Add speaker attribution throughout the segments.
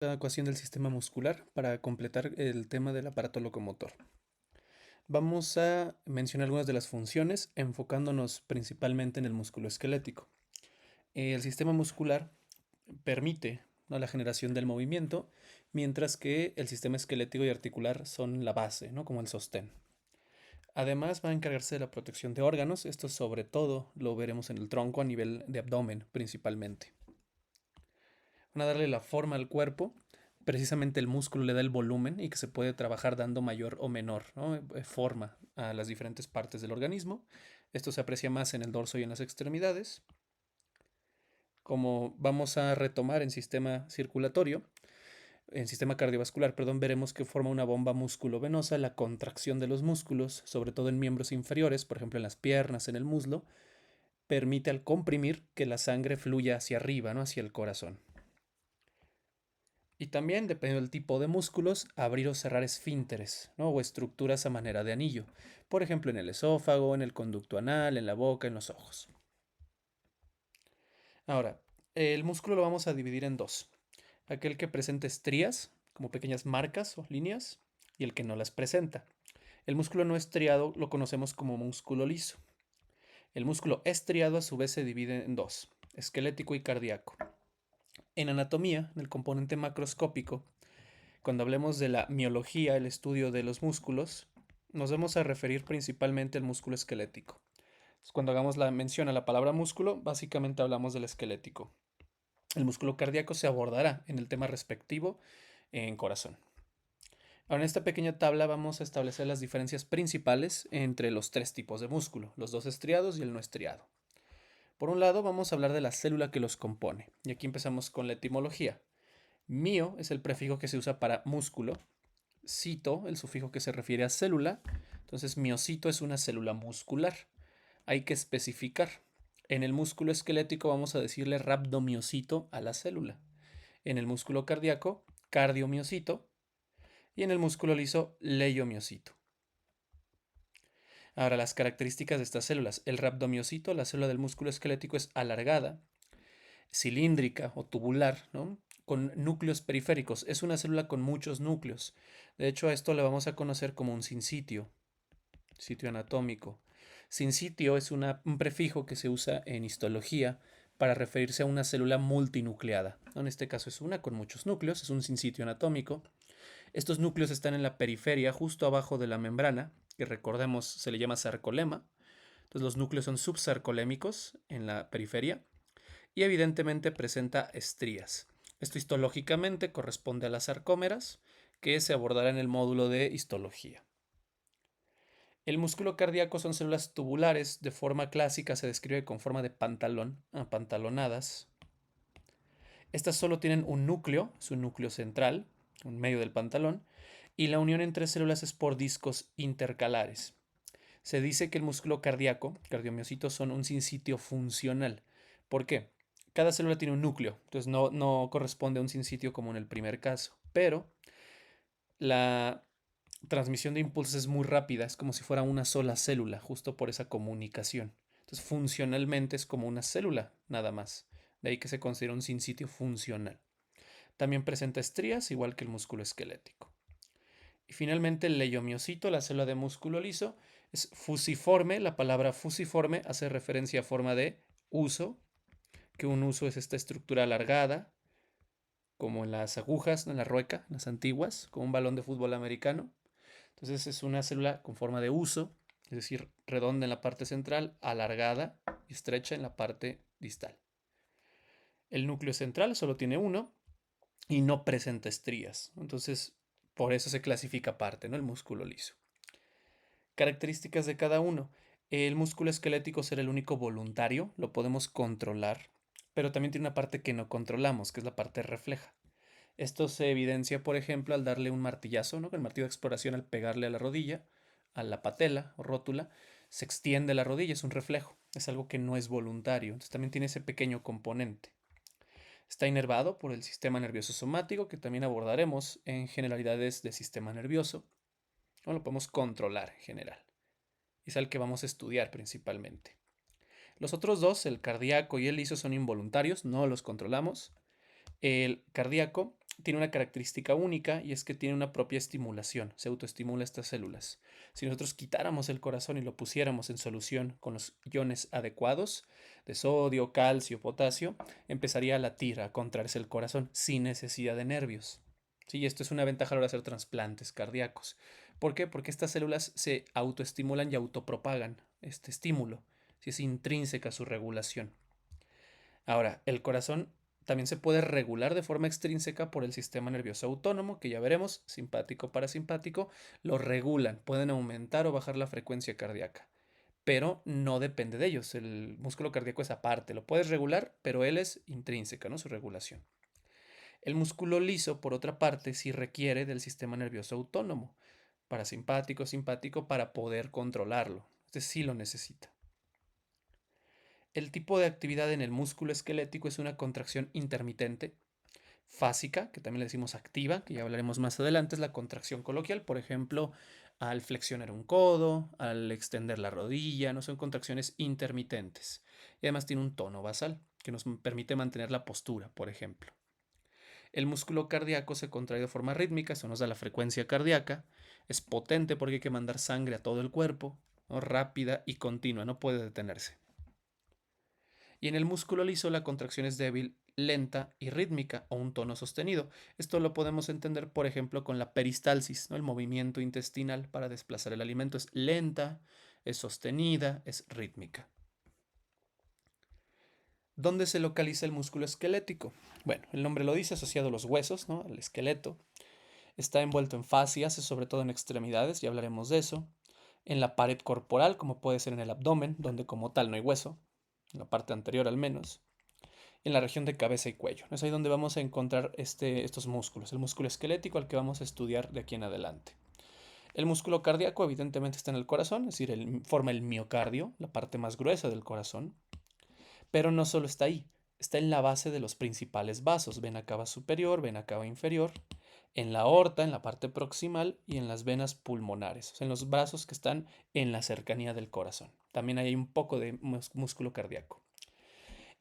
Speaker 1: La ecuación del sistema muscular para completar el tema del aparato locomotor. Vamos a mencionar algunas de las funciones enfocándonos principalmente en el músculo esquelético. El sistema muscular permite, ¿no?, la generación del movimiento, mientras que el sistema esquelético y articular son la base, ¿no?, como el sostén. Además va a encargarse de la protección de órganos, esto sobre todo lo veremos en el tronco a nivel de abdomen principalmente. Van a darle la forma al cuerpo. Precisamente el músculo le da el volumen y que se puede trabajar dando mayor o menor, ¿no?, forma a las diferentes partes del organismo. Esto se aprecia más en el dorso y en las extremidades. Como vamos a retomar en sistema circulatorio, en sistema cardiovascular, perdón, veremos que forma una bomba músculo-venosa, la contracción de los músculos, sobre todo en miembros inferiores, por ejemplo en las piernas, en el muslo, permite al comprimir que la sangre fluya hacia arriba, ¿no?, hacia el corazón. Y también, dependiendo del tipo de músculos, abrir o cerrar esfínteres, ¿no?, o estructuras a manera de anillo. Por ejemplo, en el esófago, en el conducto anal, en la boca, en los ojos. Ahora, el músculo lo vamos a dividir en dos. Aquel que presenta estrías, como pequeñas marcas o líneas, y el que no las presenta. El músculo no estriado lo conocemos como músculo liso. El músculo estriado a su vez se divide en dos, esquelético y cardíaco. En anatomía, en el componente macroscópico, cuando hablemos de la miología, el estudio de los músculos, nos vamos a referir principalmente al músculo esquelético. Cuando hagamos la mención a la palabra músculo, básicamente hablamos del esquelético. El músculo cardíaco se abordará en el tema respectivo en corazón. Ahora en esta pequeña tabla vamos a establecer las diferencias principales entre los tres tipos de músculo, los dos estriados y el no estriado. Por un lado vamos a hablar de la célula que los compone, y aquí empezamos con la etimología. Mio es el prefijo que se usa para músculo, cito, el sufijo que se refiere a célula. Entonces, miocito es una célula muscular. Hay que especificar. En el músculo esquelético vamos a decirle rhabdomiocito a la célula. En el músculo cardíaco, cardiomiocito. Y en el músculo liso, leiomiocito. Ahora, las características de estas células. El rhabdomiocito, la célula del músculo esquelético, es alargada, cilíndrica o tubular, ¿no?, con núcleos periféricos. Es una célula con muchos núcleos. De hecho, a esto le vamos a conocer como un sinsitio, sitio anatómico. Sinsitio es un prefijo que se usa en histología para referirse a una célula multinucleada. En este caso es una con muchos núcleos, es un sinsitio anatómico. Estos núcleos están en la periferia, justo abajo de la membrana, que recordemos se le llama sarcolema. Entonces los núcleos son subsarcolémicos en la periferia y evidentemente presenta estrías. Esto histológicamente corresponde a las sarcómeras, que se abordará en el módulo de histología. El músculo cardíaco son células tubulares, de forma clásica se describe con forma de pantalón, apantalonadas. Estas solo tienen un núcleo, es un núcleo central, en medio del pantalón, y la unión entre células es por discos intercalares. Se dice que el músculo cardíaco, cardiomiocitos, son un sinsitio funcional. ¿Por qué? Cada célula tiene un núcleo, entonces no corresponde a un sinsitio como en el primer caso, pero la transmisión de impulsos es muy rápida, es como si fuera una sola célula, justo por esa comunicación. Entonces, funcionalmente es como una célula, nada más. De ahí que se considera un sinsitio funcional. También presenta estrías, igual que el músculo esquelético. Y finalmente, el leiomiocito, la célula de músculo liso, es fusiforme. La palabra fusiforme hace referencia a forma de uso, que un uso es esta estructura alargada, como en las agujas, en la rueca, en las antiguas, como un balón de fútbol americano. Entonces es una célula con forma de huso, es decir, redonda en la parte central, alargada y estrecha en la parte distal. El núcleo central solo tiene uno y no presenta estrías. Entonces, por eso se clasifica aparte, ¿no?, el músculo liso. Características de cada uno. El músculo esquelético será el único voluntario, lo podemos controlar, pero también tiene una parte que no controlamos, que es la parte refleja. Esto se evidencia, por ejemplo, al darle un martillazo, ¿no?, con el martillo de exploración, al pegarle a la rodilla, a la patela o rótula, se extiende la rodilla, es un reflejo, es algo que no es voluntario, entonces también tiene ese pequeño componente. Está inervado por el sistema nervioso somático, que también abordaremos en generalidades del sistema nervioso, no lo podemos controlar en general, es al que vamos a estudiar principalmente. Los otros dos, el cardíaco y el liso, son involuntarios, no los controlamos. El cardíaco tiene una característica única y es que tiene una propia estimulación, se autoestimula estas células. Si nosotros quitáramos el corazón y lo pusiéramos en solución con los iones adecuados de sodio, calcio, potasio, empezaría a latir, a contraerse el corazón sin necesidad de nervios. Sí, esto es una ventaja a la hora de hacer trasplantes cardíacos. ¿Por qué? Porque estas células se autoestimulan y autopropagan este estímulo. Si es intrínseca su regulación. Ahora, el corazón también se puede regular de forma extrínseca por el sistema nervioso autónomo, que ya veremos, simpático, parasimpático, lo regulan, pueden aumentar o bajar la frecuencia cardíaca, pero no depende de ellos, el músculo cardíaco es aparte, lo puedes regular, pero él es intrínseca, ¿no? Su regulación. El músculo liso, por otra parte, sí requiere del sistema nervioso autónomo, parasimpático, simpático, para poder controlarlo, este sí lo necesita. El tipo de actividad en el músculo esquelético es una contracción intermitente, fásica, que también le decimos activa, que ya hablaremos más adelante, es la contracción coloquial, por ejemplo, al flexionar un codo, al extender la rodilla, no son contracciones intermitentes. Y además tiene un tono basal, que nos permite mantener la postura, por ejemplo. El músculo cardíaco se contrae de forma rítmica, eso nos da la frecuencia cardíaca, es potente porque hay que mandar sangre a todo el cuerpo, ¿no? Rápida y continua, no puede detenerse. Y en el músculo liso la contracción es débil, lenta y rítmica o un tono sostenido. Esto lo podemos entender, por ejemplo, con la peristalsis, ¿no? El movimiento intestinal para desplazar el alimento es lenta, es sostenida, es rítmica. ¿Dónde se localiza el músculo esquelético? Bueno, el nombre lo dice, asociado a los huesos, ¿no? Al esqueleto. Está envuelto en fascias, sobre todo en extremidades, ya hablaremos de eso. En la pared corporal, como puede ser en el abdomen, donde como tal no hay hueso, en la parte anterior al menos. En la región de cabeza y cuello. Es ahí donde vamos a encontrar estos músculos, el músculo esquelético al que vamos a estudiar de aquí en adelante. El músculo cardíaco evidentemente está en el corazón, es decir, forma el miocardio, la parte más gruesa del corazón, pero no solo está ahí, está en la base de los principales vasos, vena cava superior, vena cava inferior, en la aorta, en la parte proximal y en las venas pulmonares, o sea, en los vasos que están en la cercanía del corazón. También hay un poco de músculo cardíaco.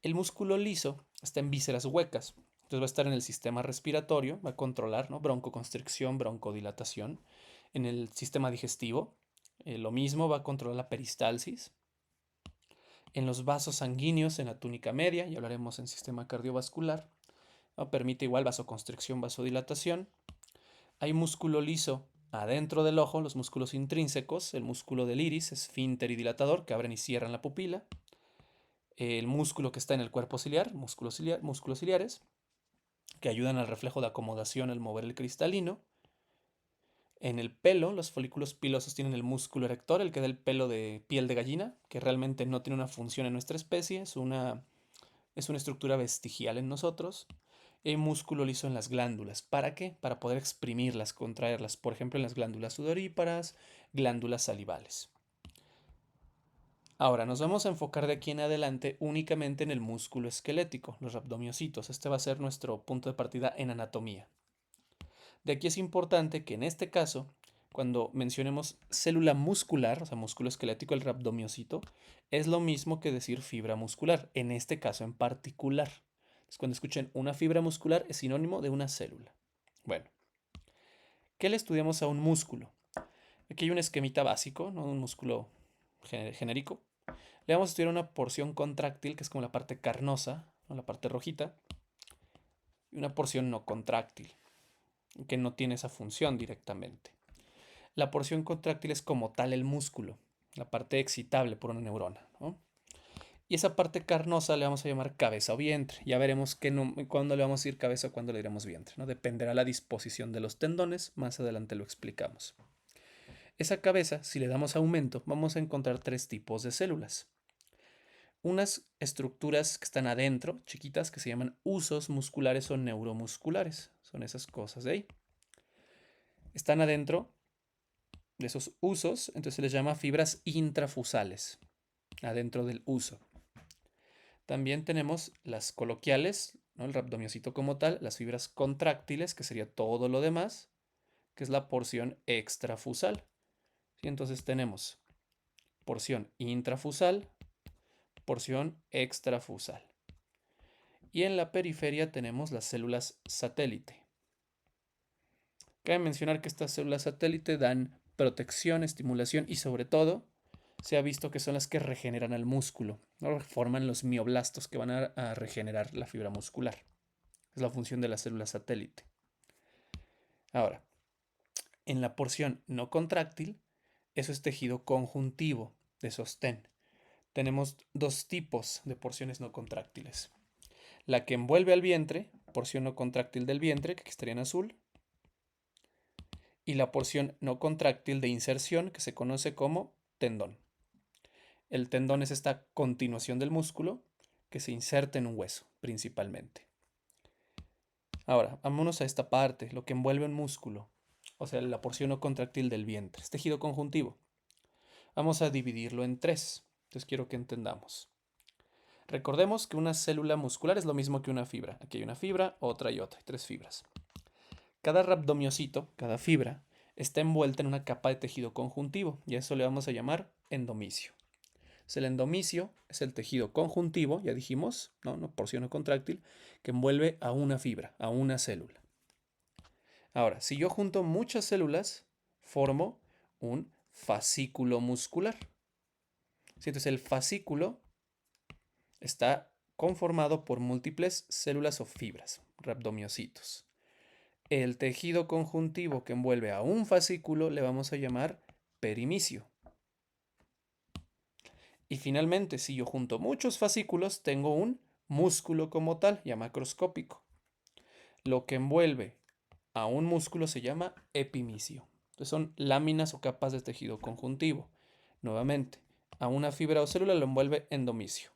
Speaker 1: El músculo liso está en vísceras huecas, entonces va a estar en el sistema respiratorio, va a controlar, ¿no? Broncoconstricción, broncodilatación. En el sistema digestivo, lo mismo, va a controlar la peristalsis. En los vasos sanguíneos, en la túnica media, ya hablaremos en sistema cardiovascular, ¿no? Permite igual vasoconstricción, vasodilatación. Hay músculo liso adentro del ojo, los músculos intrínsecos, el músculo del iris, esfínter y dilatador, que abren y cierran la pupila. El músculo que está en el cuerpo ciliar, músculos ciliares, que ayudan al reflejo de acomodación al mover el cristalino. En el pelo, los folículos pilosos tienen el músculo erector, el que da el pelo de piel de gallina, que realmente no tiene una función en nuestra especie, es una estructura vestigial en nosotros. Y hay músculo liso en las glándulas. ¿Para qué? Para poder exprimirlas, contraerlas, por ejemplo en las glándulas sudoríparas, glándulas salivales. Ahora nos vamos a enfocar de aquí en adelante únicamente en el músculo esquelético, los rhabdomiocitos. Este va a ser nuestro punto de partida en anatomía. De aquí es importante que en este caso, cuando mencionemos célula muscular, o sea, músculo esquelético, el rhabdomiocito, es lo mismo que decir fibra muscular, en este caso en particular. Entonces, cuando escuchen una fibra muscular es sinónimo de una célula. Bueno, ¿qué le estudiamos a un músculo? Aquí hay un esquemita básico, ¿no? Un músculo genérico. Le vamos a estudiar una porción contráctil, que es como la parte carnosa, ¿no? La parte rojita, y una porción no contráctil, que no tiene esa función directamente. La porción contráctil es como tal el músculo, la parte excitable por una neurona, ¿no? Y esa parte carnosa le vamos a llamar cabeza o vientre. Ya veremos cuándo le vamos a decir cabeza o cuándo le diremos vientre, ¿no? Dependerá la disposición de los tendones, más adelante lo explicamos. Esa cabeza, si le damos aumento, vamos a encontrar tres tipos de células. Unas estructuras que están adentro, chiquitas, que se llaman husos musculares o neuromusculares. Son esas cosas de ahí. Están adentro de esos husos, entonces se les llama fibras intrafusales, adentro del huso. También tenemos las coloquiales, ¿no? El rhabdomiocito como tal, las fibras contráctiles, que sería todo lo demás, que es la porción extrafusal. ¿Sí? Entonces tenemos porción intrafusal, porción extrafusal. Y en la periferia tenemos las células satélite. Cabe mencionar que estas células satélite dan protección, estimulación y sobre todo se ha visto que son las que regeneran al músculo, ¿no? Forman los mioblastos que van a regenerar la fibra muscular. Es la función de la célula satélite. Ahora, en la porción no contráctil, eso es tejido conjuntivo de sostén. Tenemos dos tipos de porciones no contráctiles. La que envuelve al vientre, porción no contráctil del vientre, que aquí estaría en azul, y la porción no contráctil de inserción, que se conoce como tendón. El tendón es esta continuación del músculo que se inserta en un hueso, principalmente. Ahora, vámonos a esta parte, lo que envuelve un músculo, o sea, la porción no contráctil del vientre, es tejido conjuntivo. Vamos a dividirlo en tres, entonces quiero que entendamos. Recordemos que una célula muscular es lo mismo que una fibra. Aquí hay una fibra, otra y otra, hay tres fibras. Cada rhabdomiocito, cada fibra, está envuelta en una capa de tejido conjuntivo y a eso le vamos a llamar endomisio. El endomisio es el tejido conjuntivo, ya dijimos, ¿no? Una porción no contráctil, que envuelve a una fibra, a una célula. Ahora, si yo junto muchas células, formo un fascículo muscular. Entonces el fascículo está conformado por múltiples células o fibras, rhabdomiocitos. El tejido conjuntivo que envuelve a un fascículo le vamos a llamar perimisio. Y finalmente, si yo junto muchos fascículos, tengo un músculo como tal, ya macroscópico. Lo que envuelve a un músculo se llama epimisio. Entonces son láminas o capas de tejido conjuntivo. Nuevamente, a una fibra o célula lo envuelve endomisio.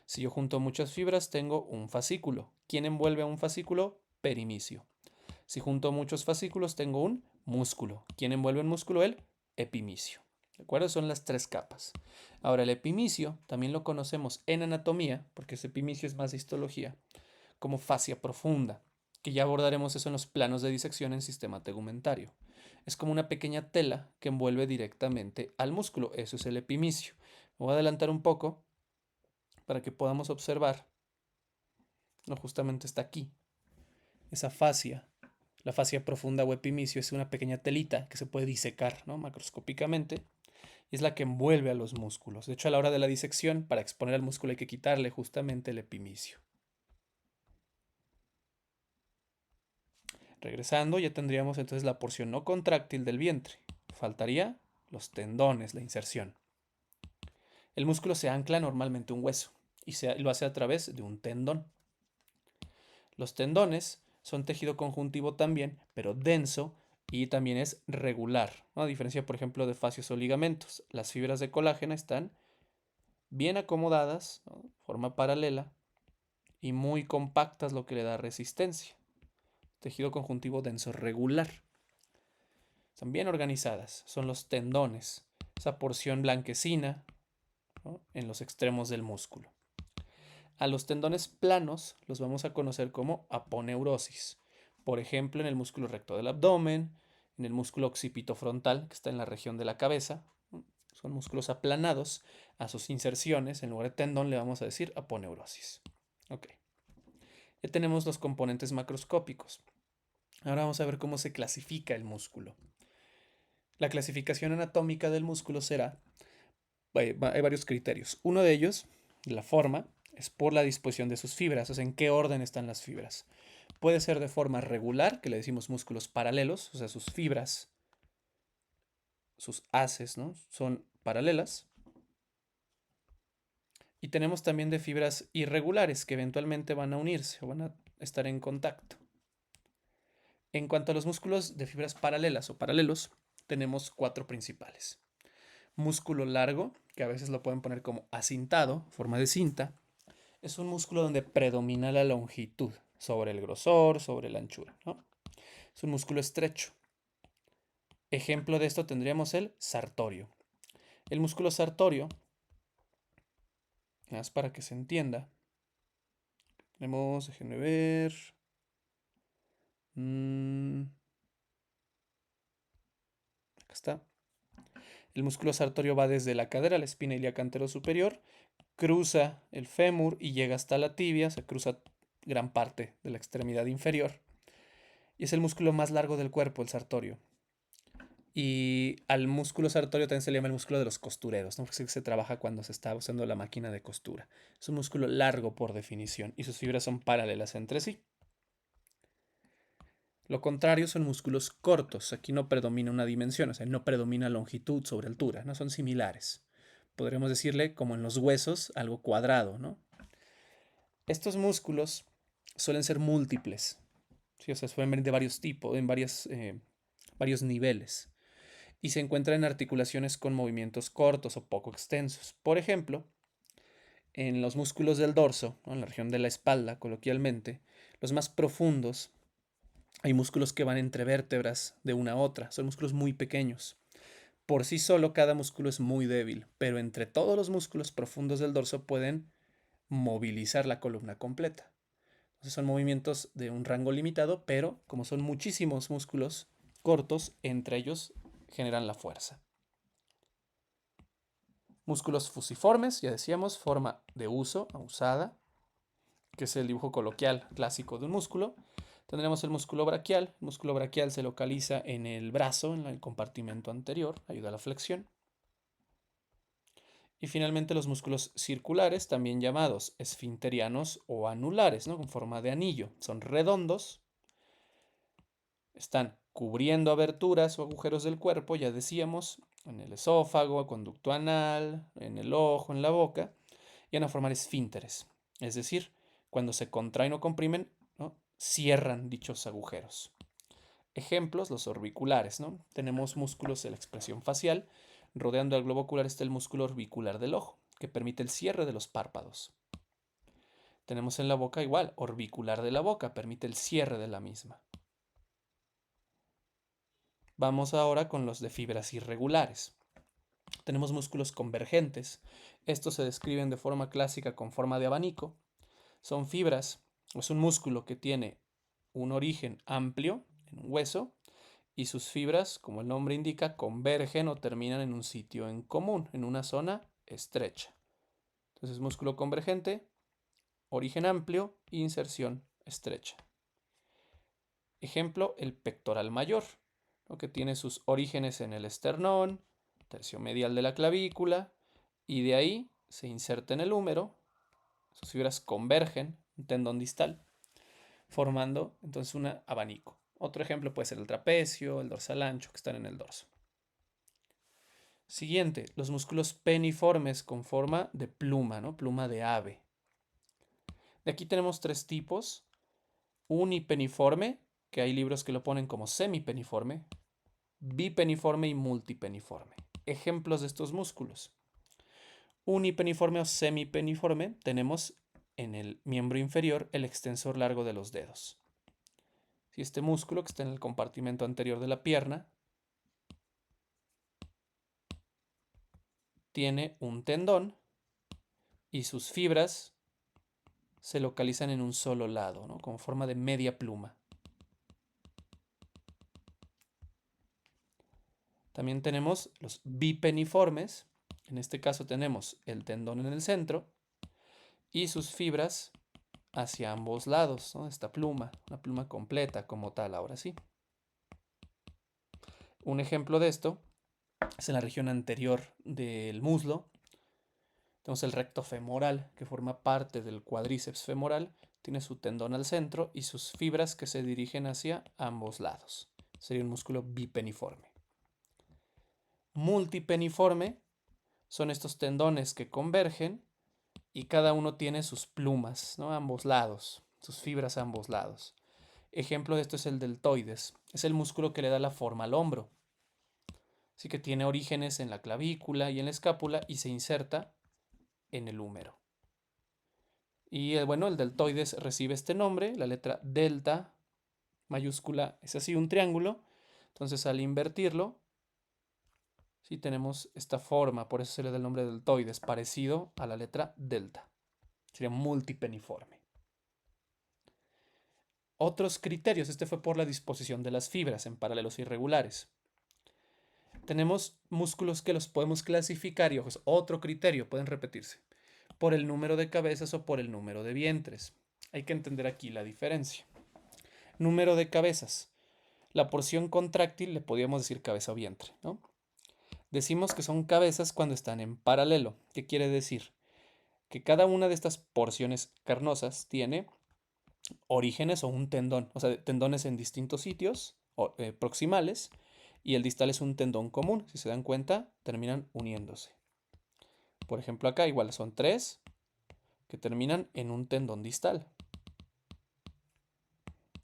Speaker 1: Si yo junto muchas fibras, tengo un fascículo. ¿Quién envuelve a un fascículo? Perimisio. Si junto muchos fascículos, tengo un músculo. ¿Quién envuelve un músculo? El epimisio. ¿De acuerdo? Son las tres capas. Ahora, el epimisio también lo conocemos en anatomía, porque ese epimisio es más de histología, como fascia profunda, que ya abordaremos eso en los planos de disección en sistema tegumentario. Es como una pequeña tela que envuelve directamente al músculo. Eso es el epimisio. Me voy a adelantar un poco para que podamos observar. No, justamente está aquí. Esa fascia, la fascia profunda o epimisio, es una pequeña telita que se puede disecar, ¿no? Macroscópicamente. Y es la que envuelve a los músculos. De hecho, a la hora de la disección, para exponer al músculo hay que quitarle justamente el epimisio. Regresando, ya tendríamos entonces la porción no contráctil del vientre. Faltaría los tendones, la inserción. El músculo se ancla normalmente a un hueso y lo hace a través de un tendón. Los tendones son tejido conjuntivo también, pero denso y también es regular, ¿no? A diferencia, por ejemplo, de fascios o ligamentos. Las fibras de colágeno están bien acomodadas, ¿no? De forma paralela y muy compactas, lo que le da resistencia. Tejido conjuntivo denso regular. Están bien organizadas. Son los tendones, esa porción blanquecina, ¿no? En los extremos del músculo. A los tendones planos los vamos a conocer como aponeurosis. Por ejemplo, en el músculo recto del abdomen, en el músculo occipitofrontal, que está en la región de la cabeza. Son músculos aplanados. A sus inserciones, en lugar de tendón, le vamos a decir aponeurosis. Ok. Ya tenemos los componentes macroscópicos. Ahora vamos a ver cómo se clasifica el músculo. La clasificación anatómica del músculo será, hay varios criterios. Uno de ellos, la forma, es por la disposición de sus fibras, o sea, en qué orden están las fibras. Puede ser de forma regular, que le decimos músculos paralelos, o sea, sus fibras, sus haces, ¿no? Son paralelas. Y tenemos también de fibras irregulares, que eventualmente van a unirse o van a estar en contacto. En cuanto a los músculos de fibras paralelas o paralelos, tenemos cuatro principales. Músculo largo, que a veces lo pueden poner como acintado, forma de cinta. Es un músculo donde predomina la longitud sobre el grosor, sobre la anchura, ¿no? Es un músculo estrecho. Ejemplo de esto tendríamos el sartorio. El músculo sartorio, más para que se entienda, tenemos, déjenme ver. Acá está. El músculo sartorio va desde la cadera, la espina ilíaca antero superior, cruza el fémur y llega hasta la tibia, se cruza gran parte de la extremidad inferior. y es el músculo más largo del cuerpo, el sartorio. Y al músculo sartorio también se le llama el músculo de los costureros, ¿no? Porque se trabaja cuando se está usando la máquina de costura. Es un músculo largo por definición y sus fibras son paralelas entre sí. Lo contrario son músculos cortos. Aquí no predomina una dimensión, o sea, no predomina longitud sobre altura, no son similares. Podríamos decirle, como en los huesos, algo cuadrado, ¿no? Estos músculos suelen ser múltiples, ¿sí? O sea, suelen venir de varios tipos, en varios niveles, y se encuentran en articulaciones con movimientos cortos o poco extensos. Por ejemplo, en los músculos del dorso, ¿no? En la región de la espalda, coloquialmente, los más profundos, hay músculos que van entre vértebras de una a otra, son músculos muy pequeños. Por sí solo cada músculo es muy débil, pero entre todos los músculos profundos del dorso pueden movilizar la columna completa. Entonces son movimientos de un rango limitado, pero como son muchísimos músculos cortos, entre ellos generan la fuerza. Músculos fusiformes, ya decíamos, forma de uso, usada, que es el dibujo coloquial clásico de un músculo. Tendremos el músculo braquial. El músculo braquial se localiza en el brazo, en el compartimento anterior, ayuda a la flexión. Y finalmente los músculos circulares, también llamados esfinterianos o anulares, ¿no? Con forma de anillo. Son redondos, están cubriendo aberturas o agujeros del cuerpo, ya decíamos, en el esófago, conducto anal, en el ojo, en la boca, y van a formar esfínteres. Es decir, cuando se contraen o comprimen, ¿no? Cierran dichos agujeros. Ejemplos, los orbiculares, ¿no? Tenemos músculos de la expresión facial. Rodeando el globo ocular está el músculo orbicular del ojo, que permite el cierre de los párpados. Tenemos en la boca igual, orbicular de la boca, permite el cierre de la misma. Vamos ahora con los de fibras irregulares. Tenemos músculos convergentes. Estos se describen de forma clásica con forma de abanico. Son fibras, es un músculo que tiene un origen amplio en un hueso y sus fibras, como el nombre indica, convergen o terminan en un sitio en común, en una zona estrecha. Entonces, músculo convergente, origen amplio, inserción estrecha. Ejemplo, el pectoral mayor, ¿no? Que tiene sus orígenes en el esternón, tercio medial de la clavícula, y de ahí se inserta en el húmero, sus fibras convergen, un tendón distal, formando entonces un abanico. Otro ejemplo puede ser el trapecio, el dorsal ancho, que están en el dorso. Siguiente, los músculos peniformes con forma de pluma, ¿no? Pluma de ave. De aquí tenemos tres tipos. Unipeniforme, que hay libros que lo ponen como semipeniforme, bipeniforme y multipeniforme. Ejemplos de estos músculos. Unipeniforme o semipeniforme tenemos en el miembro inferior el extensor largo de los dedos. Si este músculo que está en el compartimento anterior de la pierna tiene un tendón y sus fibras se localizan en un solo lado, ¿no? Con forma de media pluma. También tenemos los bipeniformes. En este caso tenemos el tendón en el centro y sus fibras hacia ambos lados, ¿no? Esta pluma, una pluma completa como tal, ahora sí. Un ejemplo de esto es en la región anterior del muslo. Tenemos el recto femoral, que forma parte del cuádriceps femoral, tiene su tendón al centro y sus fibras que se dirigen hacia ambos lados. Sería un músculo bipeniforme. Multipeniforme son estos tendones que convergen y cada uno tiene sus plumas, ¿no? A ambos lados, sus fibras a ambos lados. Ejemplo de esto es el deltoides, es el músculo que le da la forma al hombro. Así que tiene orígenes en la clavícula y en la escápula y se inserta en el húmero. Y bueno, el deltoides recibe este nombre, la letra delta mayúscula es así un triángulo, entonces al invertirlo, sí tenemos esta forma, por eso se le da el nombre de deltoides, parecido a la letra delta. Sería multipeniforme. Otros criterios, este fue por la disposición de las fibras en paralelos irregulares. Tenemos músculos que los podemos clasificar y ojos, otro criterio, pueden repetirse, por el número de cabezas o por el número de vientres. Hay que entender aquí la diferencia. Número de cabezas. La porción contráctil le podríamos decir cabeza o vientre, ¿no? Decimos que son cabezas cuando están en paralelo. ¿Qué quiere decir? Que cada una de estas porciones carnosas tiene orígenes o un tendón, o sea, tendones en distintos sitios proximales, y el distal es un tendón común. Si se dan cuenta, terminan uniéndose. Por ejemplo, acá igual son 3 que terminan en un tendón distal.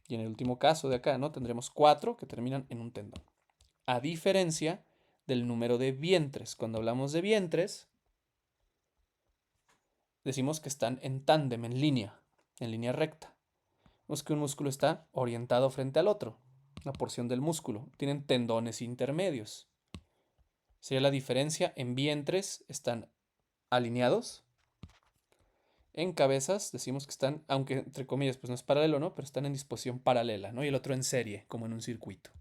Speaker 1: Y en el último caso de acá, ¿no? Tendremos 4 que terminan en un tendón. A diferencia del número de vientres. Cuando hablamos de vientres, decimos que están en tándem, en línea recta. Vemos que un músculo está orientado frente al otro, la porción del músculo. Tienen tendones intermedios. Sería la diferencia. En vientres están alineados. En cabezas decimos que están, aunque entre comillas pues no es paralelo, ¿no? Pero están en disposición paralela, ¿no? Y el otro en serie, como en un circuito.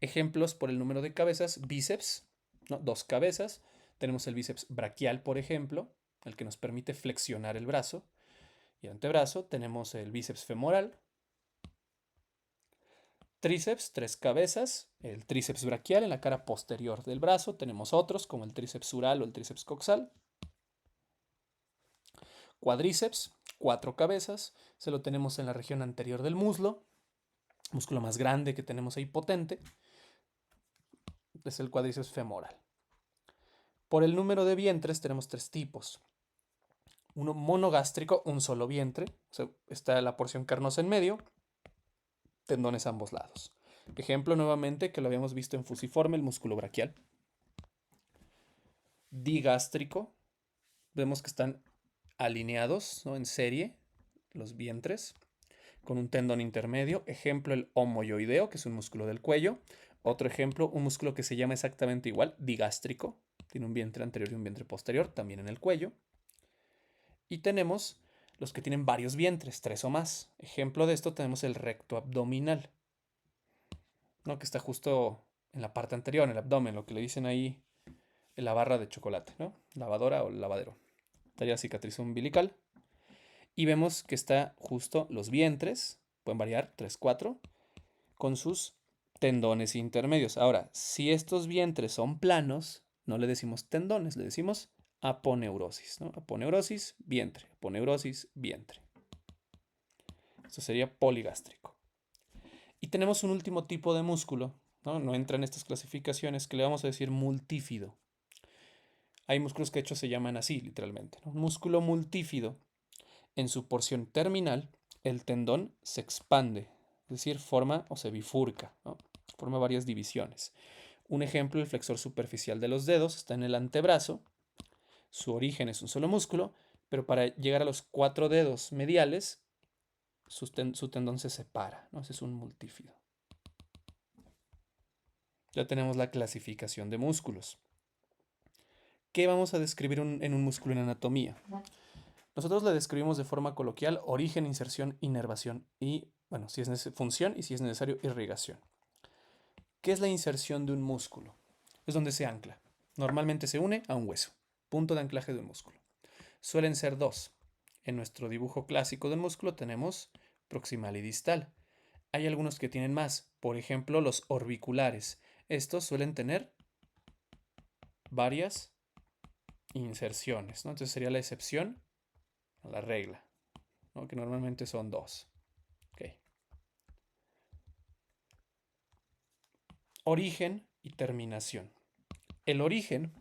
Speaker 1: Ejemplos por el número de cabezas: bíceps, ¿no? 2 cabezas. Tenemos el bíceps braquial, por ejemplo, el que nos permite flexionar el brazo y el antebrazo. Tenemos el bíceps femoral. Tríceps, 3 cabezas. El tríceps braquial en la cara posterior del brazo. Tenemos otros como el tríceps sural o el tríceps coxal. Cuádriceps, 4 cabezas. Se lo tenemos en la región anterior del muslo. Músculo más grande que tenemos ahí potente es el cuádriceps femoral. Por el número de vientres tenemos 3 tipos. Uno monogástrico, un solo vientre, o sea, está la porción carnosa en medio, tendones a ambos lados. Ejemplo nuevamente que lo habíamos visto en fusiforme, el músculo braquial. Digástrico, vemos que están alineados, ¿no? En serie los vientres, con un tendón intermedio. Ejemplo, el homoyoideo, que es un músculo del cuello. Otro ejemplo, un músculo que se llama exactamente igual, digástrico. Tiene un vientre anterior y un vientre posterior, también en el cuello. Y tenemos los que tienen varios vientres, 3 o más. Ejemplo de esto tenemos el recto abdominal, ¿no? Que está justo en la parte anterior, en el abdomen, lo que le dicen ahí en la barra de chocolate, ¿no? Lavadora o lavadero. Estaría cicatriz umbilical. Y vemos que está justo los vientres, pueden variar, 3, 4, con sus tendones intermedios. Ahora, si estos vientres son planos, no le decimos tendones, le decimos aponeurosis, ¿no? Aponeurosis, vientre. Aponeurosis, vientre. Esto sería poligástrico. Y tenemos un último tipo de músculo, ¿no? Entra en estas clasificaciones, que le vamos a decir multífido. Hay músculos que de hecho se llaman así, literalmente, ¿no? Músculo multífido. En su porción terminal, el tendón se expande, es decir, forma o se bifurca, ¿no? Forma varias divisiones. Un ejemplo, el flexor superficial de los dedos está en el antebrazo. Su origen es un solo músculo, pero para llegar a los 4 dedos mediales, su tendón se separa, ¿no? Ese es un multífido. Ya tenemos la clasificación de músculos. ¿Qué vamos a describir en un músculo en anatomía? Nosotros le describimos de forma coloquial origen, inserción, inervación y, bueno, si es función y si es necesario, irrigación. ¿Qué es la inserción de un músculo? Es donde se ancla. Normalmente se une a un hueso. Punto de anclaje de un músculo. Suelen ser 2. En nuestro dibujo clásico del músculo tenemos proximal y distal. Hay algunos que tienen más, por ejemplo los orbiculares. Estos suelen tener varias inserciones, ¿no? Entonces sería la excepción a la regla, ¿no? Que normalmente son 2. Okay. Origen y terminación. El origen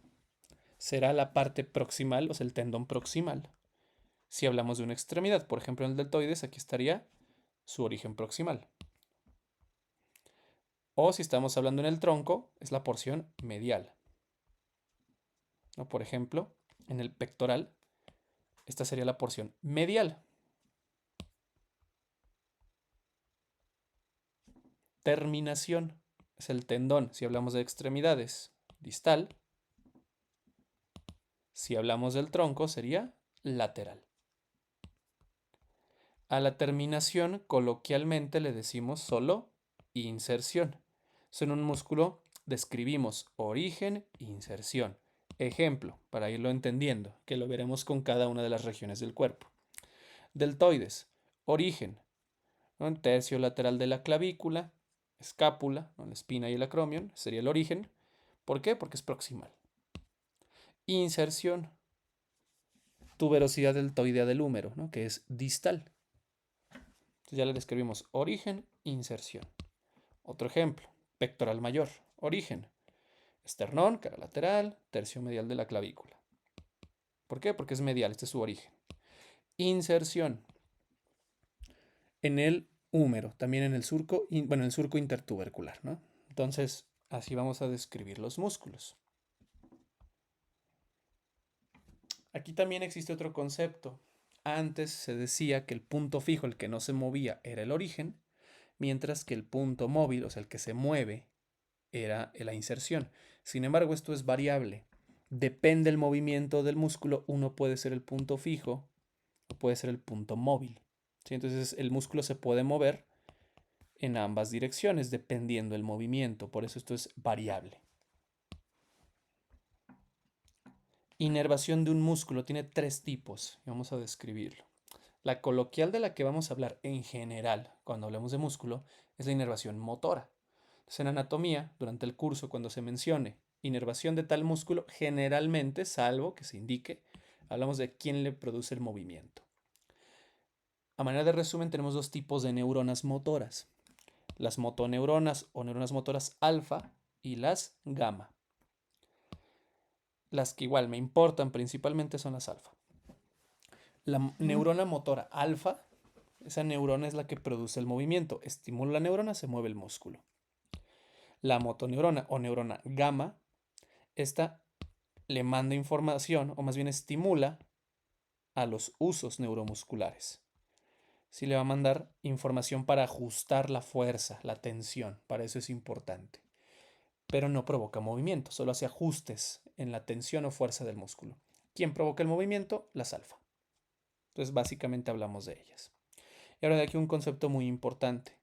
Speaker 1: será la parte proximal, o sea, el tendón proximal. Si hablamos de una extremidad, por ejemplo en el deltoides, aquí estaría su origen proximal. O si estamos hablando en el tronco, es la porción medial, ¿no? Por ejemplo, en el pectoral, esta sería la porción medial. Terminación es el tendón, si hablamos de extremidades, distal. Si hablamos del tronco, sería lateral. A la terminación, coloquialmente le decimos solo inserción. En un músculo describimos origen e inserción. Ejemplo, para irlo entendiendo, que lo veremos con cada una de las regiones del cuerpo. Deltoides, origen, ¿no? El tercio lateral de la clavícula, escápula, ¿no? La espina y el acromion, sería el origen. ¿Por qué? Porque es proximal. Inserción, tuberosidad deltoidea del húmero, ¿no? Que es distal. Entonces ya le describimos origen, inserción. Otro ejemplo, pectoral mayor, origen, esternón, cara lateral, tercio medial de la clavícula. ¿Por qué? Porque es medial, este es su origen. Inserción en el húmero, también en el surco, bueno, en el surco intertubercular, ¿no? Entonces, así vamos a describir los músculos. Aquí también existe otro concepto. Antes se decía que el punto fijo, el que no se movía, era el origen, mientras que el punto móvil, o sea, el que se mueve, era la inserción. Sin embargo, esto es variable. Depende del movimiento del músculo, uno puede ser el punto fijo o puede ser el punto móvil. ¿Sí? Entonces, el músculo se puede mover en ambas direcciones dependiendo del movimiento. Por eso esto es variable. Inervación de un músculo tiene 3 tipos. Vamos a describirlo. La coloquial de la que vamos a hablar en general cuando hablemos de músculo es la inervación motora. Entonces, en anatomía, durante el curso, cuando se mencione inervación de tal músculo, generalmente, salvo que se indique, hablamos de quién le produce el movimiento. A manera de resumen, tenemos 2 tipos de neuronas motoras. Las motoneuronas o neuronas motoras alfa y las gamma. Las que igual me importan principalmente son las alfa. La neurona motora alfa, esa neurona es la que produce el movimiento. Estimula la neurona, se mueve el músculo. La motoneurona o neurona gamma, esta le manda información, o más bien estimula a los usos neuromusculares. Sí le va a mandar información para ajustar la fuerza, la tensión, para eso es importante. Pero no provoca movimiento, solo hace ajustes en la tensión o fuerza del músculo. ¿Quién provoca el movimiento? Las alfa. Entonces básicamente hablamos de ellas. Y ahora de aquí un concepto muy importante.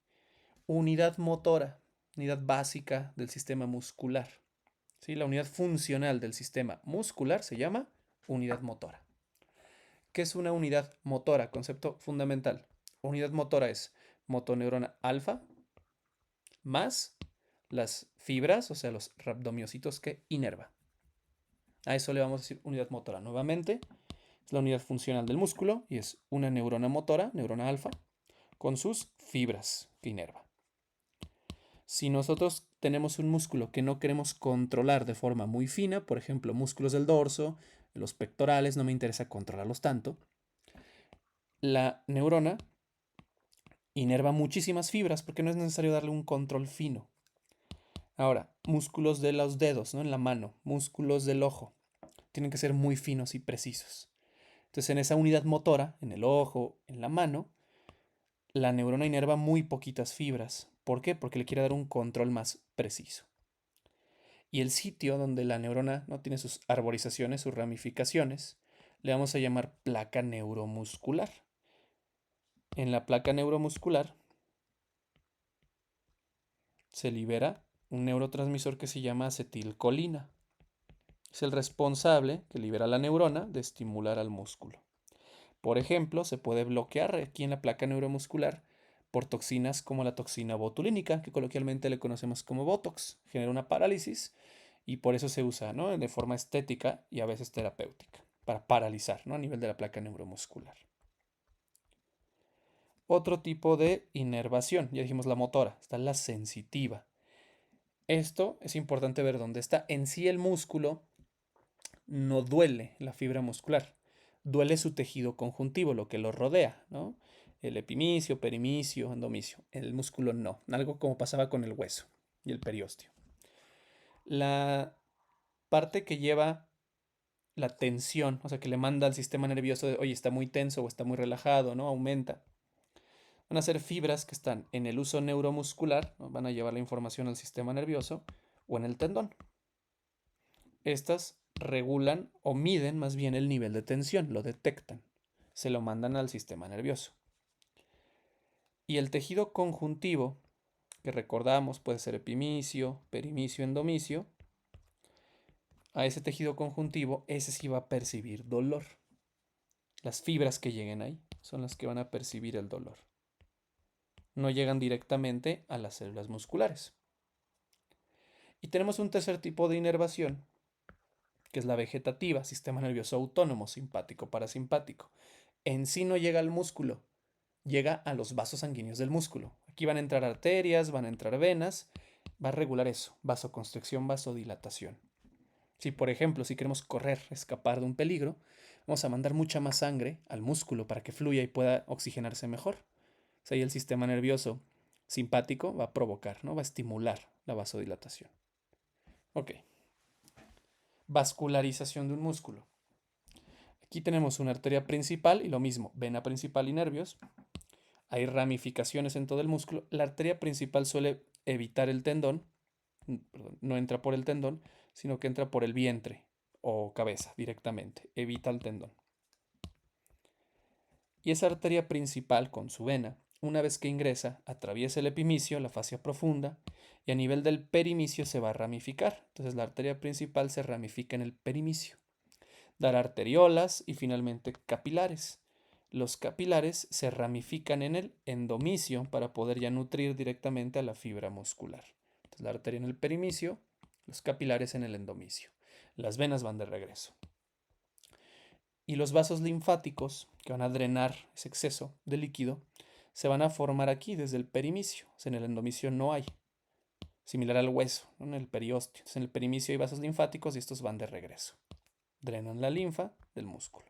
Speaker 1: Unidad motora, unidad básica del sistema muscular. ¿Sí? La unidad funcional del sistema muscular se llama unidad motora. ¿Qué es una unidad motora? Concepto fundamental. Unidad motora es motoneurona alfa más las fibras, o sea, los rhabdomiocitos que inerva. A eso le vamos a decir unidad motora. Nuevamente, es la unidad funcional del músculo y es una neurona motora, neurona alfa, con sus fibras que inerva. Si nosotros tenemos un músculo que no queremos controlar de forma muy fina, por ejemplo, músculos del dorso, los pectorales, no me interesa controlarlos tanto, la neurona inerva muchísimas fibras porque no es necesario darle un control fino. Ahora, músculos de los dedos, ¿no? En la mano, músculos del ojo, tienen que ser muy finos y precisos. Entonces, en esa unidad motora, en el ojo, en la mano, la neurona inerva muy poquitas fibras. ¿Por qué? Porque le quiere dar un control más preciso. Y el sitio donde la neurona no tiene sus arborizaciones, sus ramificaciones, le vamos a llamar placa neuromuscular. En la placa neuromuscular se libera un neurotransmisor que se llama acetilcolina. Es el responsable que libera la neurona de estimular al músculo. Por ejemplo, se puede bloquear aquí en la placa neuromuscular por toxinas como la toxina botulínica, que coloquialmente le conocemos como Botox. Genera una parálisis y por eso se usa, ¿no? De forma estética y a veces terapéutica, para paralizar, ¿no? A nivel de la placa neuromuscular. Otro tipo de inervación, ya dijimos la motora, está la sensitiva. Esto es importante ver dónde está. En sí el músculo no duele la fibra muscular, duele su tejido conjuntivo, lo que lo rodea, ¿no? El epimicio, perimicio, endomicio. El músculo no, algo como pasaba con el hueso y el periósteo. La parte que lleva la tensión, o sea, que le manda al sistema nervioso de, oye, está muy tenso o está muy relajado, ¿no? Aumenta. Van a ser fibras que están en el uso neuromuscular, ¿no? Van a llevar la información al sistema nervioso o en el tendón. Estas regulan o miden más bien el nivel de tensión, lo detectan, se lo mandan al sistema nervioso. Y el tejido conjuntivo, que recordamos puede ser epimicio, perimicio, endomicio, a ese tejido conjuntivo, ese sí va a percibir dolor. Las fibras que lleguen ahí son las que van a percibir el dolor. no llegan directamente a las células musculares. Y tenemos un tercer tipo de inervación, que es la vegetativa, sistema nervioso autónomo, simpático, parasimpático. En sí no llega al músculo, llega a los vasos sanguíneos del músculo. Aquí van a entrar arterias, van a entrar venas, va a regular eso, vasoconstricción, vasodilatación. Si, por ejemplo, si queremos correr, escapar de un peligro, vamos a mandar mucha más sangre al músculo para que fluya y pueda oxigenarse mejor. O sea, ahí el sistema nervioso simpático va a provocar, ¿no? Va a estimular la vasodilatación. Ok. Vascularización de un músculo. Aquí tenemos una arteria principal y lo mismo, vena principal y nervios. Hay ramificaciones en todo el músculo. La arteria principal suele evitar el tendón, perdón, no entra por el tendón, sino que entra por el vientre o cabeza directamente, evita el tendón. Y esa arteria principal con su vena, una vez que ingresa, atraviesa el epimicio, la fascia profunda, y a nivel del perimicio se va a ramificar. Entonces la arteria principal se ramifica en el perimicio. Dará arteriolas y finalmente capilares. Los capilares se ramifican en el endomicio para poder ya nutrir directamente a la fibra muscular. Entonces, la arteria en el perimicio, los capilares en el endomicio. Las venas van de regreso. Y los vasos linfáticos, que van a drenar ese exceso de líquido, se van a formar aquí desde el perimicio. O sea, en el endomicio no hay. Similar al hueso, ¿no? En el periósteo. Entonces, en el perimicio hay vasos linfáticos y estos van de regreso. Drenan la linfa del músculo.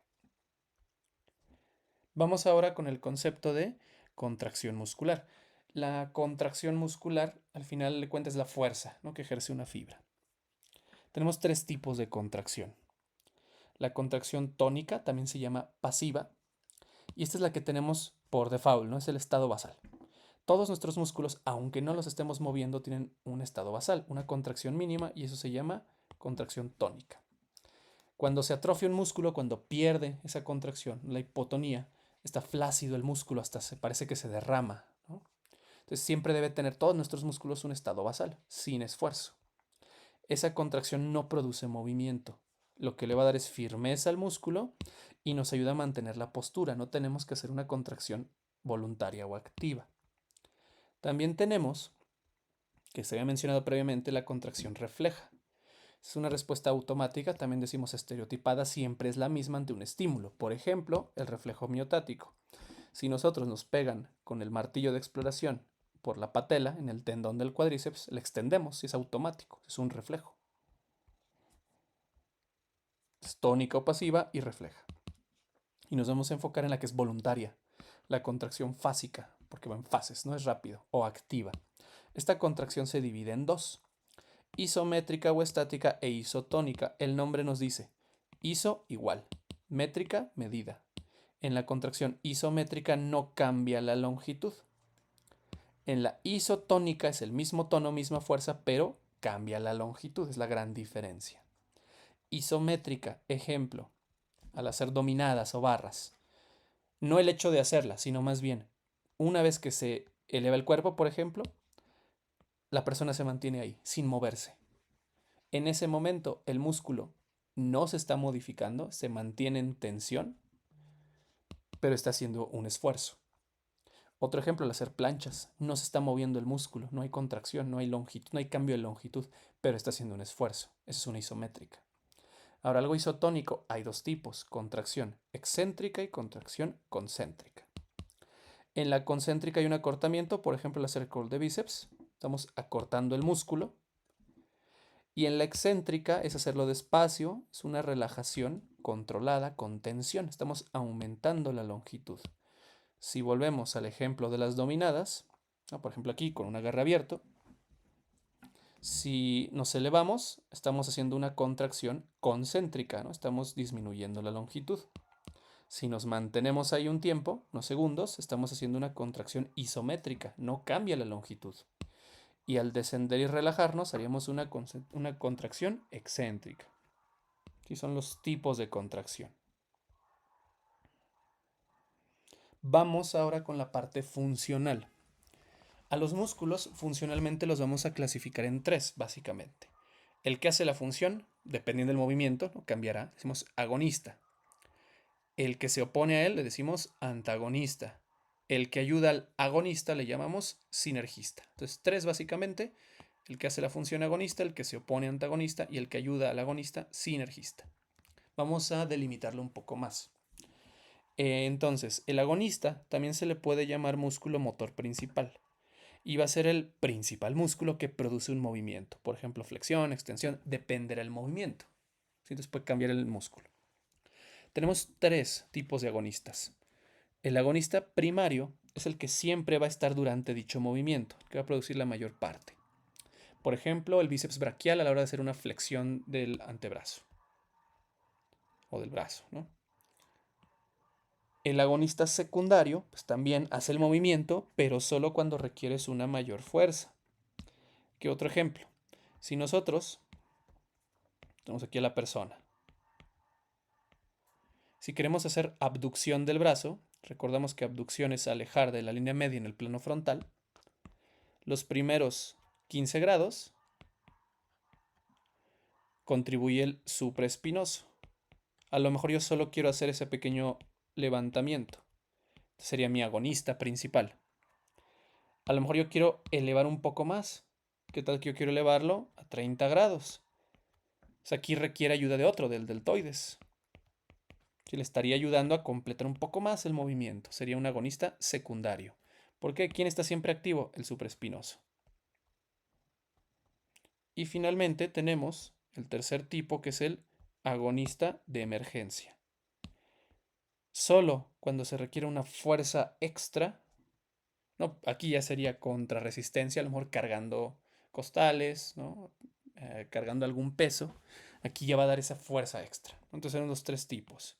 Speaker 1: Vamos ahora con el concepto de contracción muscular. La contracción muscular, al final de cuentas, es la fuerza, ¿no?, que ejerce una fibra. Tenemos tres tipos de contracción. La contracción tónica también se llama pasiva, y esta es la que tenemos por default, ¿no? Es el estado basal. Todos nuestros músculos, aunque no los estemos moviendo, tienen un estado basal, una contracción mínima, y eso se llama contracción tónica. Cuando se atrofia un músculo, cuando pierde esa contracción, la hipotonía, está flácido el músculo, hasta se parece que se derrama, ¿no? Entonces siempre debe tener todos nuestros músculos un estado basal, sin esfuerzo. Esa contracción no produce movimiento. Lo que le va a dar es firmeza al músculo y nos ayuda a mantener la postura. No tenemos que hacer una contracción voluntaria o activa. También tenemos, que se había mencionado previamente, la contracción refleja. Es una respuesta automática, también decimos estereotipada, siempre es la misma ante un estímulo. Por ejemplo, el reflejo miotático. Si nosotros nos pegan con el martillo de exploración por la patela, en el tendón del cuádriceps, le extendemos y es automático, es un reflejo. Es tónica o pasiva y refleja. Y nos vamos a enfocar en la que es voluntaria, la contracción fásica, porque va en fases, no es rápido, o activa. Esta contracción se divide en dos: isométrica o estática e isotónica. El nombre nos dice iso igual, métrica medida. En la contracción isométrica no cambia la longitud. En la isotónica es el mismo tono, misma fuerza, pero cambia la longitud, es la gran diferencia. Isométrica, ejemplo, al hacer dominadas o barras. No el hecho de hacerlas, sino más bien, una vez que se eleva el cuerpo, por ejemplo, la persona se mantiene ahí, sin moverse. En ese momento el músculo no se está modificando, se mantiene en tensión, pero está haciendo un esfuerzo. Otro ejemplo, al hacer planchas, no se está moviendo el músculo, no hay contracción, no hay longitud, no hay cambio de longitud, pero está haciendo un esfuerzo. Esa es una isométrica. Ahora, algo isotónico, hay dos tipos: contracción excéntrica y contracción concéntrica. En la concéntrica hay un acortamiento, por ejemplo, al hacer curl de bíceps, estamos acortando el músculo. Y en la excéntrica es hacerlo despacio, es una relajación controlada con tensión, estamos aumentando la longitud. Si volvemos al ejemplo de las dominadas, por ejemplo aquí con un agarre abierto, si nos elevamos, estamos haciendo una contracción concéntrica, ¿no? Estamos disminuyendo la longitud. Si nos mantenemos ahí un tiempo, unos segundos, estamos haciendo una contracción isométrica, no cambia la longitud. Y al descender y relajarnos, haríamos una contracción excéntrica. Aquí son los tipos de contracción. Vamos ahora con la parte funcional. A los músculos funcionalmente los vamos a clasificar en tres, básicamente. El que hace la función, dependiendo del movimiento, ¿no?, cambiará. Decimos agonista. El que se opone a él le decimos antagonista. El que ayuda al agonista le llamamos sinergista. Entonces, tres básicamente: el que hace la función agonista, el que se opone antagonista y el que ayuda al agonista, sinergista. Vamos a delimitarlo un poco más. Entonces, el agonista también se le puede llamar músculo motor principal y va a ser el principal músculo que produce un movimiento. Por ejemplo, flexión, extensión, dependerá del movimiento. Entonces puede cambiar el músculo. Tenemos tres tipos de agonistas. El agonista primario es el que siempre va a estar durante dicho movimiento, que va a producir la mayor parte. Por ejemplo, el bíceps braquial a la hora de hacer una flexión del antebrazo o del brazo, ¿no? El agonista secundario pues también hace el movimiento, pero solo cuando requieres una mayor fuerza. ¿Qué otro ejemplo? Si nosotros tenemos aquí a la persona, si queremos hacer abducción del brazo, recordamos que abducción es alejar de la línea media en el plano frontal, los primeros 15 grados contribuye el supraespinoso. A lo mejor yo solo quiero hacer ese pequeño levantamiento. Sería mi agonista principal. A lo mejor yo quiero elevar un poco más. ¿Qué tal que yo quiero elevarlo a 30 grados? O sea, aquí requiere ayuda de otro, del deltoides. Que le estaría ayudando a completar un poco más el movimiento. Sería un agonista secundario. ¿Por qué? ¿Quién está siempre activo? El supraespinoso. Y finalmente tenemos el tercer tipo, que es el agonista de emergencia. Solo cuando se requiere una fuerza extra, no, aquí ya sería contrarresistencia, a lo mejor cargando costales, ¿no? Cargando algún peso, aquí ya va a dar esa fuerza extra. Entonces eran los tres tipos.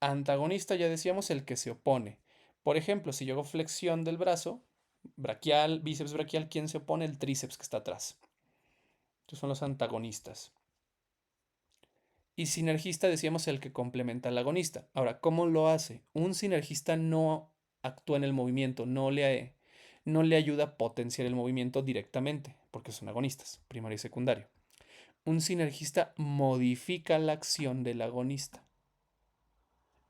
Speaker 1: Antagonista, ya decíamos, el que se opone. Por ejemplo, si yo hago flexión del brazo, braquial, bíceps braquial, ¿quién se opone? El tríceps que está atrás. Estos son los antagonistas. Y sinergista, decíamos, el que complementa al agonista. Ahora, ¿cómo lo hace? Un sinergista no actúa en el movimiento, no le ayuda a potenciar el movimiento directamente, porque son agonistas, primario y secundario. Un sinergista modifica la acción del agonista.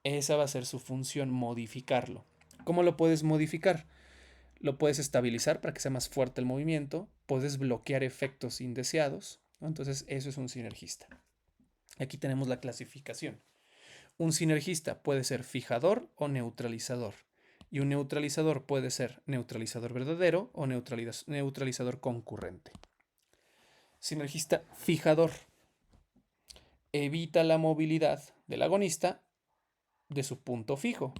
Speaker 1: Esa va a ser su función, modificarlo. ¿Cómo lo puedes modificar? Lo puedes estabilizar para que sea más fuerte el movimiento, puedes bloquear efectos indeseados, ¿no? Entonces eso es un sinergista. Aquí tenemos la clasificación. Un sinergista puede ser fijador o neutralizador. Y un neutralizador puede ser neutralizador verdadero o neutralizador concurrente. Sinergista fijador evita la movilidad del agonista de su punto fijo.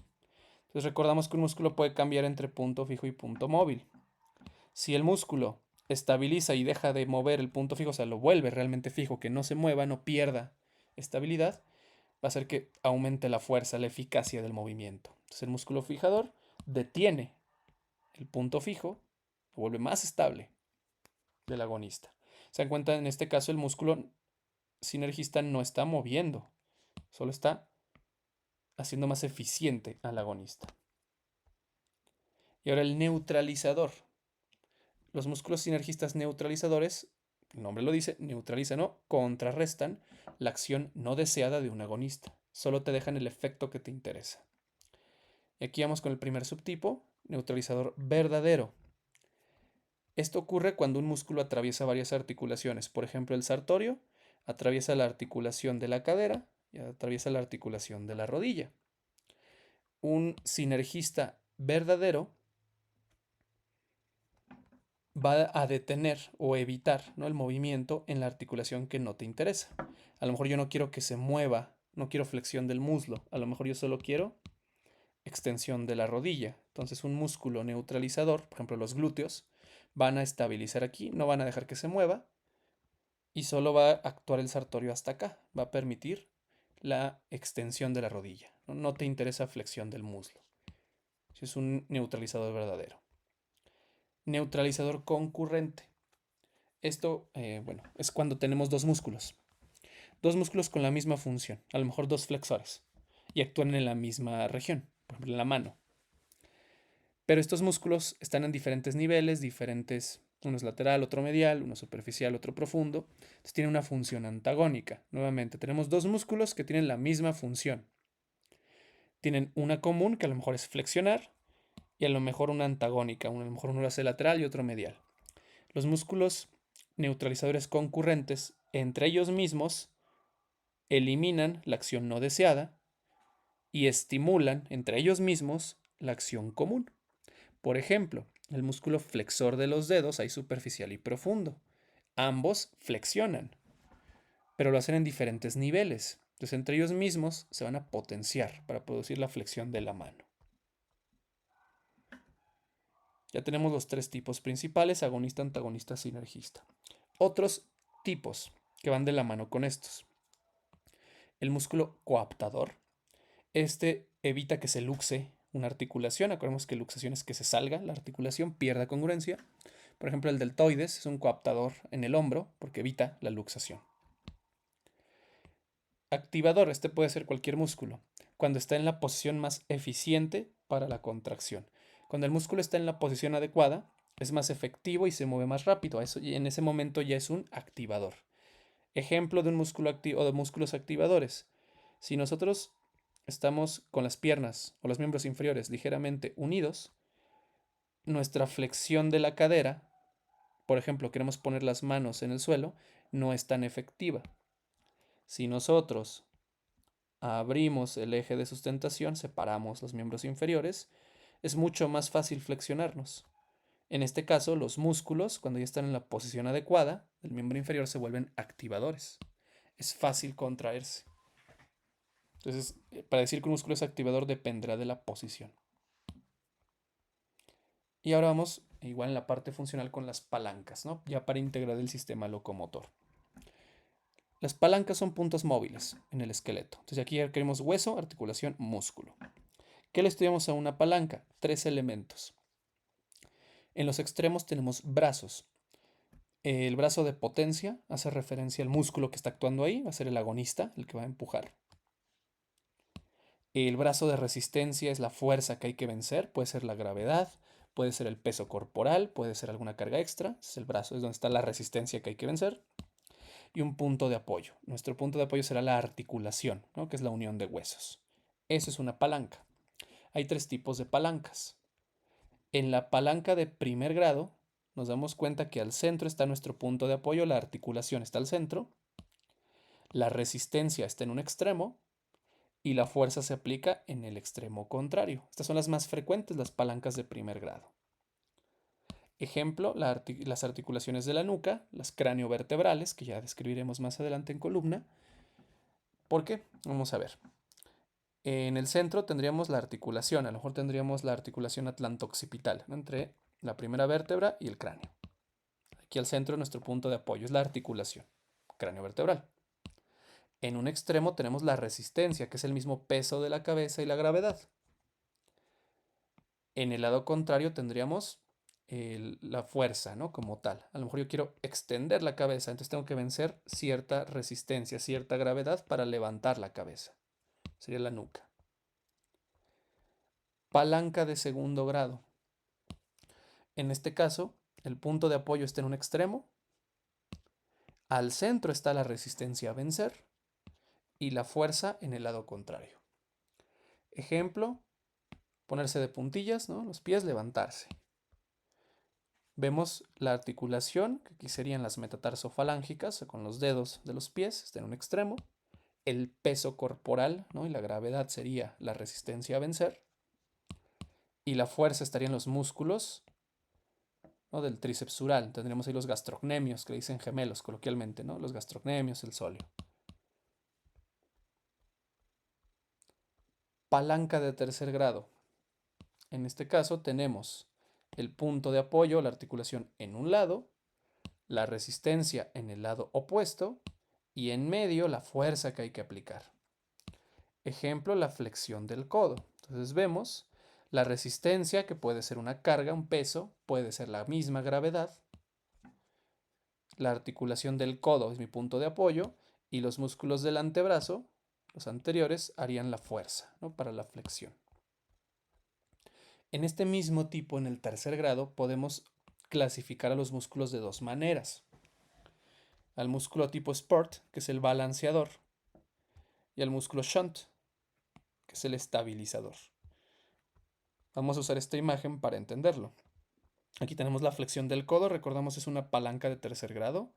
Speaker 1: Entonces recordamos que un músculo puede cambiar entre punto fijo y punto móvil. Si el músculo estabiliza y deja de mover el punto fijo, o sea, lo vuelve realmente fijo, que no se mueva, no pierda estabilidad, va a hacer que aumente la fuerza, la eficacia del movimiento. Entonces el músculo fijador detiene el punto fijo, lo vuelve más estable del agonista. Se dan cuenta, en este caso el músculo sinergista no está moviendo, solo está haciendo más eficiente al agonista. Y ahora el neutralizador. Los músculos sinergistas neutralizadores, el nombre lo dice, neutralizan o contrarrestan la acción no deseada de un agonista. Solo te dejan el efecto que te interesa. Y aquí vamos con el primer subtipo, neutralizador verdadero. Esto ocurre cuando un músculo atraviesa varias articulaciones. Por ejemplo, el sartorio atraviesa la articulación de la cadera y atraviesa la articulación de la rodilla. Un sinergista verdadero va a detener o evitar, ¿no?, el movimiento en la articulación que no te interesa. A lo mejor yo no quiero que se mueva, no quiero flexión del muslo, a lo mejor yo solo quiero extensión de la rodilla. Entonces un músculo neutralizador, por ejemplo los glúteos, van a estabilizar aquí, no van a dejar que se mueva y solo va a actuar el sartorio hasta acá, va a permitir la extensión de la rodilla. No te interesa flexión del muslo. Es un neutralizador verdadero. Neutralizador concurrente. Esto, es cuando tenemos dos músculos. Dos músculos con la misma función, a lo mejor dos flexores, y actúan en la misma región, por ejemplo en la mano. Pero estos músculos están en diferentes niveles, diferentes, uno es lateral, otro medial, uno superficial, otro profundo. Entonces tiene una función antagónica. Nuevamente, tenemos dos músculos que tienen la misma función. Tienen una común, que a lo mejor es flexionar, y a lo mejor una antagónica, a lo mejor uno lo hace lateral y otro medial. Los músculos neutralizadores concurrentes entre ellos mismos eliminan la acción no deseada y estimulan entre ellos mismos la acción común. Por ejemplo, el músculo flexor de los dedos hay superficial y profundo. Ambos flexionan, pero lo hacen en diferentes niveles. Entonces, entre ellos mismos se van a potenciar para producir la flexión de la mano. Ya tenemos los tres tipos principales: agonista, antagonista, sinergista. Otros tipos que van de la mano con estos. El músculo coaptador. Este evita que se luxe una articulación. Acordemos que luxación es que se salga la articulación, pierda congruencia. Por ejemplo, el deltoides es un coaptador en el hombro porque evita la luxación. Activador, este puede ser cualquier músculo, cuando está en la posición más eficiente para la contracción. Cuando el músculo está en la posición adecuada, es más efectivo y se mueve más rápido. Eso, y en ese momento ya es un activador. Ejemplo de un músculo activo o de músculos activadores. Si nosotros estamos con las piernas o los miembros inferiores ligeramente unidos, nuestra flexión de la cadera, por ejemplo, queremos poner las manos en el suelo, no es tan efectiva. Si nosotros abrimos el eje de sustentación, separamos los miembros inferiores, es mucho más fácil flexionarnos. En este caso, los músculos, cuando ya están en la posición adecuada del miembro inferior, se vuelven activadores. Es fácil contraerse. Entonces, para decir que un músculo es activador dependerá de la posición. Y ahora vamos igual en la parte funcional con las palancas, ¿no? Ya para integrar el sistema locomotor. Las palancas son puntos móviles en el esqueleto. Entonces aquí ya queremos hueso, articulación, músculo. ¿Qué le estudiamos a una palanca? 3 elementos. En los extremos tenemos brazos. El brazo de potencia hace referencia al músculo que está actuando ahí, va a ser el agonista, el que va a empujar. El brazo de resistencia es la fuerza que hay que vencer, puede ser la gravedad, puede ser el peso corporal, puede ser alguna carga extra. Es el brazo, es donde está la resistencia que hay que vencer. Y un punto de apoyo. Nuestro punto de apoyo será la articulación, ¿no? Que es la unión de huesos. Eso es una palanca. Hay 3 tipos de palancas. En la palanca de primer grado nos damos cuenta que al centro está nuestro punto de apoyo, la articulación está al centro, la resistencia está en un extremo y la fuerza se aplica en el extremo contrario. Estas son las más frecuentes, las palancas de primer grado. Ejemplo, las articulaciones de la nuca, las craniovertebrales, que ya describiremos más adelante en columna. ¿Por qué? Vamos a ver. En el centro tendríamos la articulación, a lo mejor tendríamos la articulación atlanto-occipital, ¿no? Entre la primera vértebra y el cráneo. Aquí al centro nuestro punto de apoyo es la articulación cráneo-vertebral. En un extremo tenemos la resistencia, que es el mismo peso de la cabeza y la gravedad. En el lado contrario tendríamos la fuerza, ¿no? Como tal. A lo mejor yo quiero extender la cabeza, entonces tengo que vencer cierta resistencia, cierta gravedad para levantar la cabeza. Sería la nuca. Palanca de segundo grado. En este caso, el punto de apoyo está en un extremo, al centro está la resistencia a vencer y la fuerza en el lado contrario. Ejemplo, ponerse de puntillas, ¿no? Los pies, levantarse. Vemos la articulación, que aquí serían las metatarsofalángicas, con los dedos de los pies, está en un extremo. El peso corporal, ¿no? Y la gravedad sería la resistencia a vencer. Y la fuerza estaría en los músculos, ¿no? Del tríceps sural. Tendríamos ahí los gastrocnemios, que le dicen gemelos coloquialmente, ¿no? Los gastrocnemios, el sóleo. Palanca de tercer grado. En este caso tenemos el punto de apoyo, la articulación en un lado, la resistencia en el lado opuesto y en medio la fuerza que hay que aplicar. Ejemplo, la flexión del codo. Entonces vemos la resistencia, que puede ser una carga, un peso, puede ser la misma gravedad. La articulación del codo es mi punto de apoyo y los músculos del antebrazo, los anteriores, harían la fuerza, ¿no? Para la flexión. En este mismo tipo, en el tercer grado, podemos clasificar a los músculos de 2 maneras. Al músculo tipo Sport, que es el balanceador, y al músculo Shunt, que es el estabilizador. Vamos a usar esta imagen para entenderlo. Aquí tenemos la flexión del codo, recordamos es una palanca de tercer grado.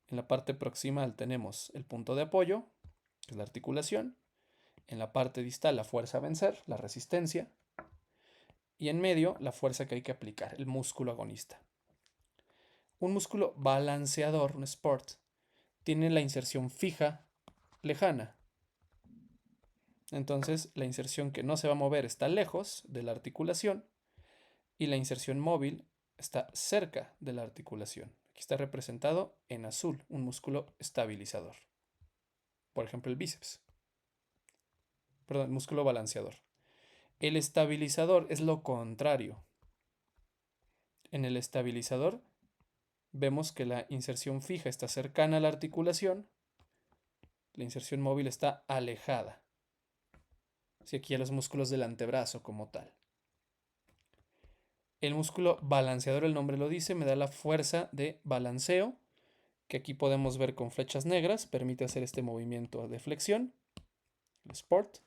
Speaker 1: En la parte proximal tenemos el punto de apoyo, que es la articulación. En la parte distal la fuerza a vencer, la resistencia. Y en medio la fuerza que hay que aplicar, el músculo agonista. Un músculo balanceador, un sport, tiene la inserción fija, lejana. Entonces la inserción que no se va a mover está lejos de la articulación y la inserción móvil está cerca de la articulación. Aquí está representado en azul un músculo estabilizador. Por ejemplo, el bíceps. Perdón, músculo balanceador. El estabilizador es lo contrario. En el estabilizador vemos que la inserción fija está cercana a la articulación, la inserción móvil está alejada. Si aquí a los músculos del antebrazo como tal. El músculo balanceador, el nombre lo dice, me da la fuerza de balanceo, que aquí podemos ver con flechas negras, permite hacer este movimiento de flexión, el sport.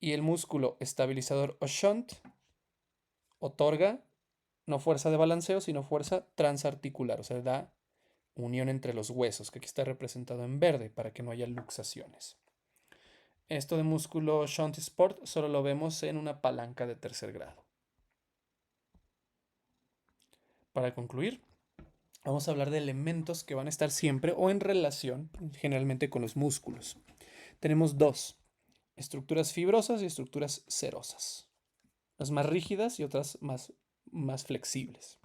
Speaker 1: Y el músculo estabilizador o shunt otorga no fuerza de balanceo, sino fuerza transarticular, o sea, da unión entre los huesos, que aquí está representado en verde para que no haya luxaciones. Esto de músculo shunt sport solo lo vemos en una palanca de tercer grado. Para concluir, vamos a hablar de elementos que van a estar siempre o en relación generalmente con los músculos. Tenemos dos, estructuras fibrosas y estructuras serosas. Las más rígidas y otras más flexibles.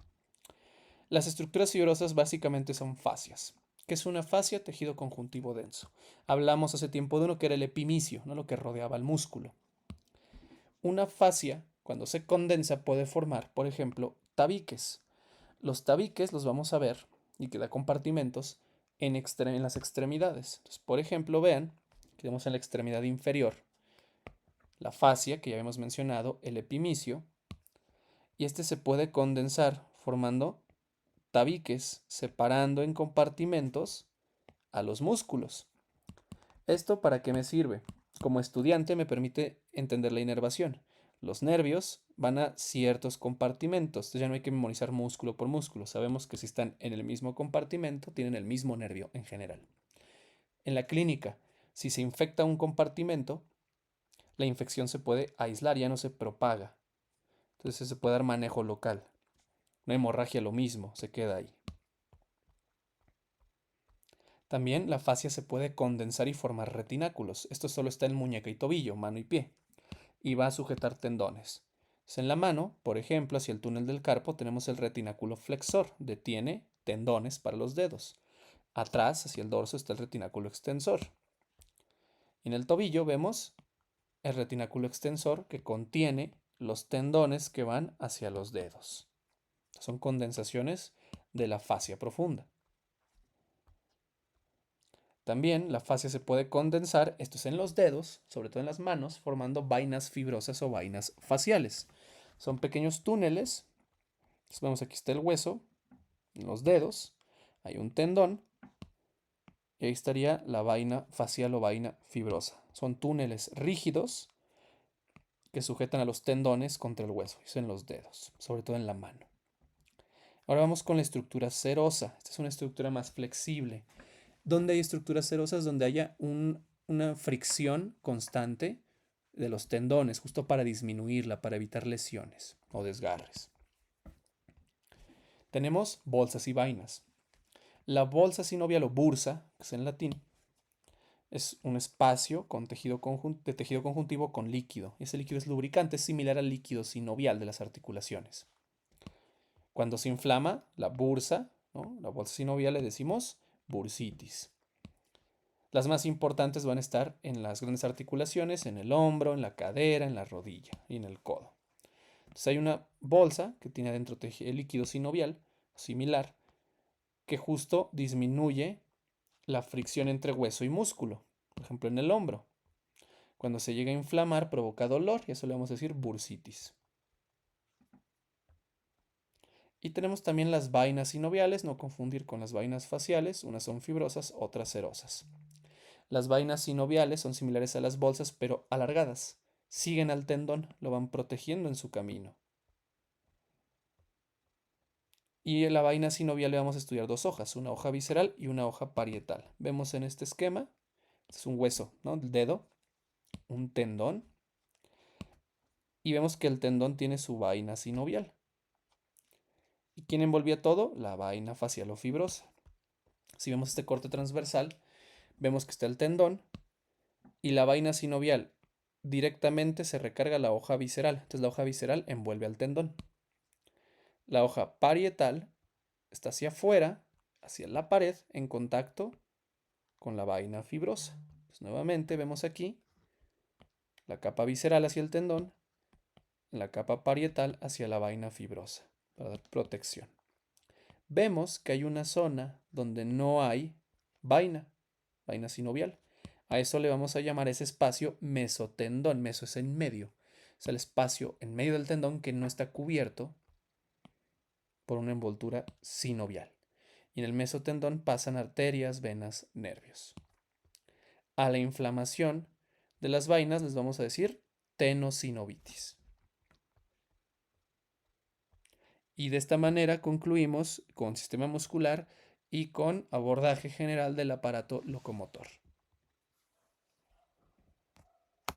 Speaker 1: Las estructuras fibrosas básicamente son fascias. ¿Qué es una fascia? Tejido conjuntivo denso. Hablamos hace tiempo de uno que era el epimicio, ¿no? Lo que rodeaba el músculo. Una fascia, cuando se condensa, puede formar, por ejemplo, tabiques. Los tabiques los vamos a ver, y que da compartimentos, en las extremidades. Entonces, por ejemplo, vean, que tenemos en la extremidad inferior la fascia, que ya hemos mencionado, el epimicio, y este se puede condensar formando tabiques, separando en compartimentos a los músculos. ¿Esto para qué me sirve? Como estudiante me permite entender la inervación. Los nervios van a ciertos compartimentos, entonces ya no hay que memorizar músculo por músculo. Sabemos que si están en el mismo compartimento, tienen el mismo nervio en general. En la clínica, si se infecta un compartimento, la infección se puede aislar, ya no se propaga. Entonces se puede dar manejo local. Una hemorragia lo mismo, se queda ahí. También la fascia se puede condensar y formar retináculos. Esto solo está en muñeca y tobillo, mano y pie. Y va a sujetar tendones. En la mano, por ejemplo, hacia el túnel del carpo tenemos el retináculo flexor. Detiene tendones para los dedos. Atrás, hacia el dorso, está el retináculo extensor. En el tobillo vemos el retináculo extensor que contiene los tendones que van hacia los dedos. Son condensaciones de la fascia profunda. También la fascia se puede condensar, esto es en los dedos, sobre todo en las manos, formando vainas fibrosas o vainas faciales. Son pequeños túneles. Entonces vemos aquí está el hueso, en los dedos, hay un tendón y ahí estaría la vaina facial o vaina fibrosa. Son túneles rígidos que sujetan a los tendones contra el hueso, eso en los dedos, sobre todo en la mano. Ahora vamos con la estructura serosa. Esta es una estructura más flexible. Donde hay estructuras serosas, donde haya una fricción constante de los tendones, justo para disminuirla, para evitar lesiones o desgarres. Tenemos bolsas y vainas. La bolsa sinovial o bursa, que es en latín, es un espacio con de tejido conjuntivo con líquido. Ese líquido es lubricante, es similar al líquido sinovial de las articulaciones. Cuando se inflama la bursa, ¿no? La bolsa sinovial, le decimos bursitis. Las más importantes van a estar en las grandes articulaciones, en el hombro, en la cadera, en la rodilla y en el codo. Entonces hay una bolsa que tiene adentro el líquido sinovial, similar, que justo disminuye la fricción entre hueso y músculo. Por ejemplo, en el hombro. Cuando se llega a inflamar provoca dolor y eso le vamos a decir bursitis. Y tenemos también las vainas sinoviales, no confundir con las vainas faciales, unas son fibrosas, otras serosas. Las vainas sinoviales son similares a las bolsas, pero alargadas. Siguen al tendón, lo van protegiendo en su camino. Y en la vaina sinovial le vamos a estudiar dos hojas, una hoja visceral y una hoja parietal. Vemos en este esquema, es un hueso, ¿no? El dedo, un tendón, y vemos que el tendón tiene su vaina sinovial. ¿Y quién envolvía todo? La vaina facialofibrosa. Si vemos este corte transversal, vemos que está el tendón y la vaina sinovial directamente se recarga a la hoja visceral. Entonces la hoja visceral envuelve al tendón. La hoja parietal está hacia afuera, hacia la pared, en contacto con la vaina fibrosa. Entonces, nuevamente vemos aquí la capa visceral hacia el tendón, la capa parietal hacia la vaina fibrosa, para dar protección. Vemos que hay una zona donde no hay vaina sinovial. A eso le vamos a llamar ese espacio mesotendón. Meso es en medio. Es el espacio en medio del tendón que no está cubierto por una envoltura sinovial. Y en el mesotendón pasan arterias, venas, nervios. A la inflamación de las vainas les vamos a decir tenosinovitis. Y de esta manera concluimos con sistema muscular y con abordaje general del aparato locomotor.